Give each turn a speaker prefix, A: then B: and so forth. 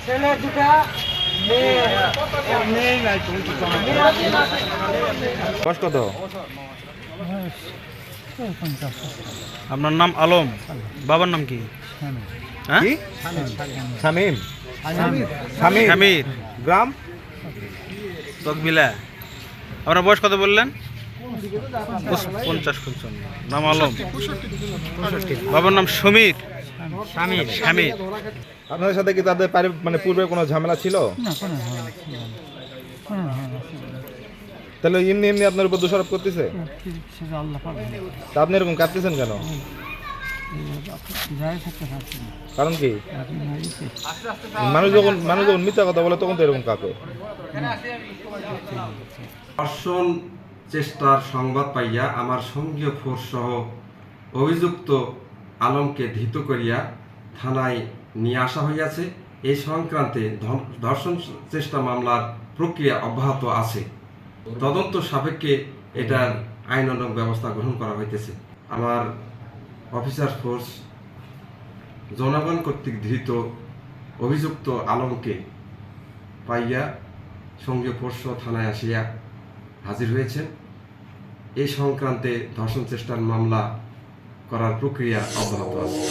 A: ছেলে দুটা মেয়ে নাই।
B: বয়স কত?
C: আপনার নাম আলম, বাবার নাম কি? হ্যাঁ,
B: কি? শামীম। শামীম।
C: শামীর,
B: গ্রাম?
C: তকবিলা। আপনার বয়স কত বললেন? 50-55। নাম আলম, বাবার নাম সমীর। শামীর।
B: আপনাদের সাথে কি তাদের মানে পূর্বে কোনো ঝামেলা ছিল? তাহলে এমনি এমনি আপনার উপর দোষারোপ করতেছে? তা আপনি এরকম কাঁদতেছেন কেন? কারণ কি? মানুষ যখন মিথ্যা কথা বলে তখন তো এরকম কাঁপে।
D: ধর্ষণ চেষ্টার সংবাদ পাইয়া আমার সঙ্গীয় ফোর্স সহ অভিযুক্ত আলমকে ধৃত করিয়া থানায় নিয়ে আসা হইয়াছে। এই সংক্রান্তে ধর্ষণ চেষ্টা মামলার প্রক্রিয়া অব্যাহত আছে। তদন্ত সাপেক্ষে এটার আইনানুগ ব্যবস্থা গ্রহণ করা হইতেছে। আমার অফিসার ফোর্স জনগণ কর্তৃক ধৃত অভিযুক্ত আলমকে পাইয়া সঙ্গীয় ফোর্স থানায় আসিয়া হাজির হয়েছেন। এই সংক্রান্তে ধর্ষণ চেষ্টার মামলা করার প্রক্রিয়া অব্যাহত আছে।